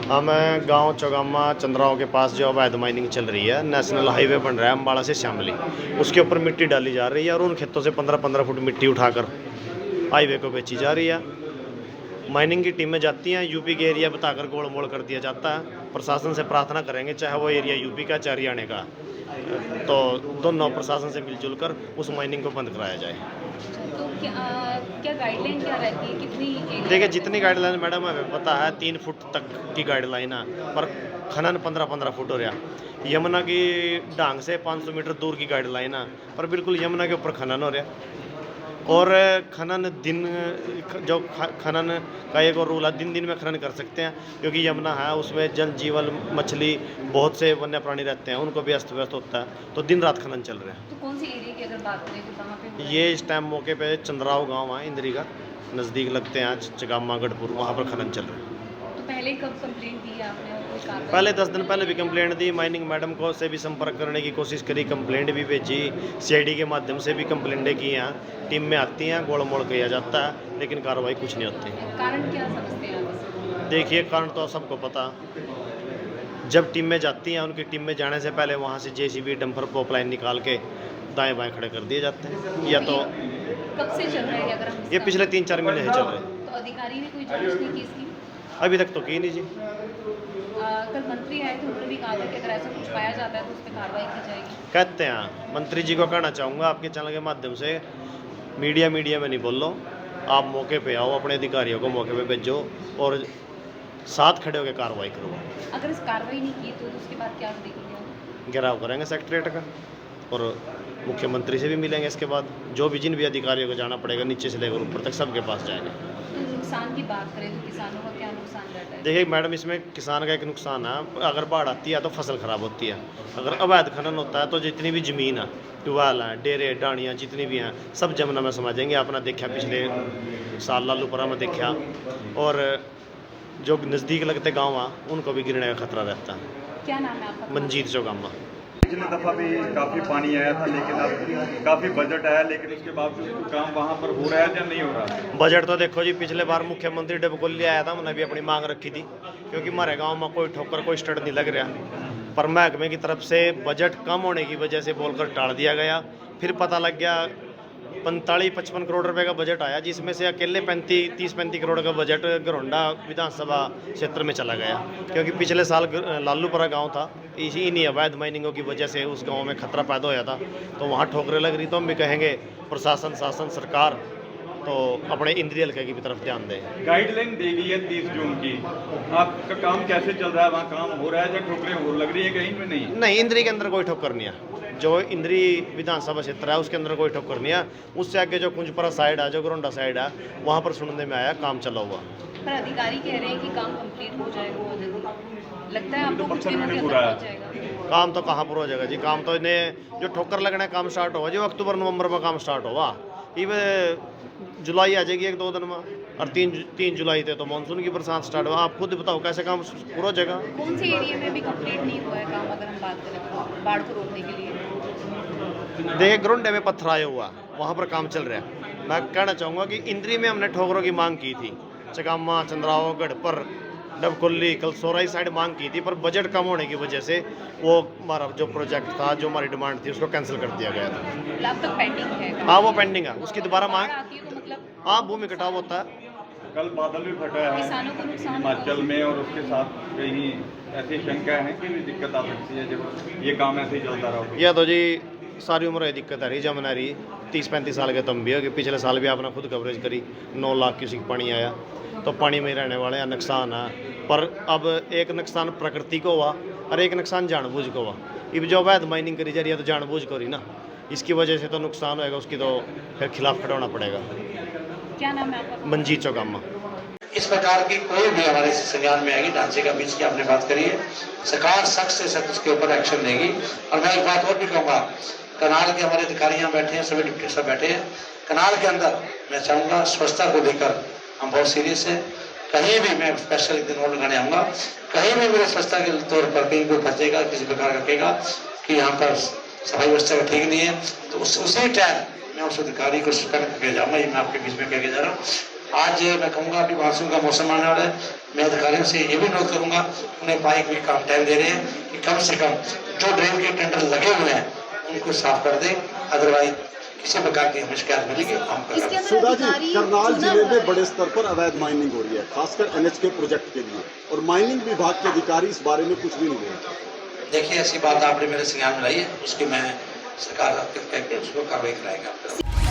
हम गांव चौगामा चंद्राओं के पास जो अवैध माइनिंग चल रही है, नेशनल हाईवे बन रहा है अम्बाड़ा से श्यामली, उसके ऊपर मिट्टी डाली जा रही है और उन खेतों से 15-15 फुट मिट्टी उठाकर हाईवे को बेची जा रही है। माइनिंग की टीमें जाती हैं, यूपी के एरिया बताकर गोल मोड़ कर दिया जाता है। प्रशासन से प्रार्थना करेंगे, चाहे वो एरिया यूपी का चाहे हरियाणा का, तो दोनों प्रशासन से मिलजुल कर उस माइनिंग को बंद कराया जाए। तो क्या गाइडलाइन क्या रहती है, कितनी देखिए, जितनी गाइडलाइन मैडम हमें पता है 3 फुट तक की गाइडलाइन है, पर खनन 15-15 फुट हो रहा। यमुना की ढांग से 500 मीटर दूर की गाइडलाइन है, पर बिल्कुल यमुना के ऊपर खनन हो रहा। और खनन जो खनन का एक और रूल है, दिन में खनन कर सकते हैं, क्योंकि यमुना है उसमें जल जीवल मछली बहुत से वन्य प्राणी रहते हैं, उनको भी अस्त व्यस्त होता है, तो दिन रात खनन चल रहा है। तो कौन सी एरिया की अगर बात करें तो कहाँ पे ये इस टाइम मौके पे चंद्राव गांव है, इंद्री का नज़दीक लगते हैं, चगामा गढ़पुर, वहाँ पर खनन चल रहा है। तो पहले कब कंप्लेंट दी आपने और कोई कार्रवाई? पहले 10 दिन पहले भी कंप्लेंट दी, माइनिंग मैडम को से भी संपर्क करने की कोशिश करी, कंप्लेंट भी भेजी, सीआईडी के माध्यम से भी कंप्लेंटें की हैं, टीम में आती हैं, गोल मोड़ किया जाता है, लेकिन कार्रवाई कुछ नहीं होती। कारण क्या समझते हैं आप? देखिए, कारण तो सबको पता, जब टीम में जाती हैं, उनकी टीम में जाने से पहले वहाँ से जेसीबी डंपर पॉपलाइन निकाल के दाएं बाएं खड़े कर दिए जाते हैं। या तो कब से चल रहा है अगर हम ये पिछले 3-4 महीने से चल रहे हैं। तो अधिकारी ने कोई जांच नहीं की इसकी? अभी तक तो की नहीं जी। कल मंत्री आए थे, उन्होंने भी कहा था कि अगर ऐसा कुछ पाया जाता है तो उस पर कार्रवाई की जाएगी। कहते हैं, मंत्री जी को कहना चाहूँगा आपके चैनल के माध्यम से, मीडिया में नहीं बोल लो, आप मौके पे आओ, अपने अधिकारियों को मौके पे भेजो और साथ खड़े होकर कार्रवाई करो। अगर इस कार्रवाई नहीं की तो उसके बाद क्या देखेंगे? घेराव करेंगे सेक्रेटरीट का और मुख्यमंत्री से भी मिलेंगे। इसके बाद जो भी जिन भी अधिकारियों को जाना पड़ेगा, नीचे से लेकर ऊपर तक सबके पास जाएंगे। तो नुकसान की बात करें तो किसानों का क्या नुकसान रहता है? देखिए मैडम, इसमें किसान का एक नुकसान है, अगर बाढ़ आती है तो फसल खराब होती है। अगर अवैध खनन होता है तो जितनी भी ज़मीन है, ट्यूबवेल हैं, डेरे डाणियाँ जितनी भी हैं, सब जमुना में समा जाएंगे। आपने देखा पिछले साल लालूपुरा में देखा, और जो नज़दीक लगते गाँव हैं उनको भी गिरने का खतरा रहता है। क्या नाम है आपका? मंजीत चौगामा। पिछले दफ़ा भी काफ़ी पानी आया था, लेकिन अब काफ़ी बजट आया, लेकिन उसके बावजूद काम वहाँ पर हो रहा है या नहीं हो रहा है? बजट तो देखो जी, पिछले बार मुख्यमंत्री डबकोली आया था, उन्होंने भी अपनी मांग रखी थी, क्योंकि हमारे गांव में कोई ठोकर कोई स्टड नहीं लग रहा, पर महकमे की तरफ से बजट कम होने की वजह से बोलकर टाल दिया गया। फिर पता लग गया 45-55 करोड़ रुपए का बजट आया, जिसमें से अकेले 30-35 करोड़ का बजट घरोंडा विधानसभा क्षेत्र में चला गया, क्योंकि पिछले साल लालूपुरा गांव था, इन्हीं अवैध माइनिंगों की वजह से उस गांव में खतरा पैदा होया था, तो वहाँ ठोकरें लग रही। तो हम भी कहेंगे प्रशासन, शासन, सरकार तो अपने इंद्रिय हल्के की तरफ ध्यान दें। गाइडलाइन दे गई है 30 जून की, आपका काम कैसे चल रहा है? वहाँ काम हो रहा है या ठोकरें हो लग रही है कहीं में? नहीं, इंद्री के अंदर कोई ठोकर नहीं है। जो इंद्री विधानसभा क्षेत्र है उसके अंदर कोई ठोकर नहीं है। उससे आगे जो कुंजपुरा साइड है, जो घरोंडा साइड है, वहाँ पर सुनने में आया काम चला हुआ। पर अधिकारी कह रहे हैं कि काम कंप्लीट हो जाएगा बहुत जल्दी। लगता है आपको कुछ दिनों के पूरा अंदर है। हो जाएगा? काम तो कहाँ पर हो जाएगा जी, काम तो इन्हें जो ठोकर लगना है काम स्टार्ट होगा जो अक्टूबर-नवंबर में काम स्टार्ट होगा। ये जुलाई आ जाएगी 1-2 दिन में, और 3 जुलाई से तो मानसून की बरसात स्टार्ट हुआ। आप खुद बताओ कैसे काम पूरा हो जाएगा? कौन से एरिया में भी कंप्लीट नहीं हुआ है काम, अगर हम बात करें बाढ़ को रोकने के लिए? देखिए, ग्रोंडे में पत्थर आया हुआ, वहाँ पर काम चल रहा है। मैं कहना चाहूँगा कि इंद्री में हमने ठोकरों की मांग की थी, चगामा, चंद्राव, गढ़पुर, डबकोली, कलसोरा साइड मांग की थी, पर बजट कम होने की वजह से वो हमारा जो प्रोजेक्ट था, जो हमारी डिमांड थी, उसको कैंसिल कर दिया गया था। अब तक पेंडिंग है? हाँ, वो पेंडिंग है, उसकी दोबारा मांग। बाढ़ आती है तो मतलब हाँ, भूमि कटाव होता है। कल बादल भी फटा है किसानों को नुकसान हिमाचल में, और उसके साथ कहीं ऐसी शंका है कि भी दिक्कत आ सकती है जब ये काम ऐसे ही चलता रहा। यह तो जी सारी उम्र ये दिक्कत आ रही, जब ना रही 30-35 साल के तुम भी हो, कि पिछले साल भी आपने खुद कवरेज करी, 9 लाख क्यूसेक पानी आया, तो पानी में रहने वाले नुकसान है। पर अब एक नुकसान प्रकृति को हुआ और एक नुकसान जानबूझ को हुआ। अब जो अवैध माइनिंग करी जा रही है तो जानबूझ को रही ना, इसकी वजह से तो नुकसान होएगा, उसकी तो फिर खिलाफ खड़ा होना पड़ेगा। क्या नाम है आपका? मंजीत चौगामा। इस प्रकार की कोई भी हमारे संज्ञान में आएगी, ढांचे का बीच की आपने बात करी है, सरकार सख्त से सख्त उसके ऊपर एक्शन लेगी। और मैं एक बात और भी कहूँगा, कनाल के हमारे अधिकारी यहाँ बैठे हैं, सभी डिप्टी सब बैठे हैं कनाल के अंदर। मैं चाहूँगा स्वच्छता को लेकर हम बहुत सीरियस है। कहीं भी मैं स्पेशल एक दिन और लगाने आऊँगा, कहीं भी मेरे स्वच्छता के तौर पर कहीं कोई फंसेगा, किसी प्रकार का कहेगा कि यहाँ पर सफाई व्यवस्था ठीक नहीं है, तो उसी टाइम मैं उस अधिकारी को सस्पेंड करके जाऊँगा। ये मैं आपके बीच में कह के जा रहा हूँ। आज मैं कहूँगा अभी मानसून का मौसम आने वाला है, मैं अधिकारियों से ये भी नोट करूंगा, उन्हें बाइक भी कम टाइम दे रहे हैं कि कम से कम जो ड्रेन के टेंडर लगे हुए हैं उनको साफ कर दें, अदरवाइज किसी प्रकार की हमें शिकायत मिलेगी हम करेंगे। सुधा जी, करनाल जिले में बड़े स्तर पर अवैध माइनिंग हो रही है, खासकर NH के प्रोजेक्ट के लिए, और माइनिंग विभाग के अधिकारी इस बारे में कुछ भी नहीं बोलते। देखिए, ऐसी बात आपने मेरे संज्ञान में लाई है, उसकी मैं सरकार उसको कार्रवाई कराएगा।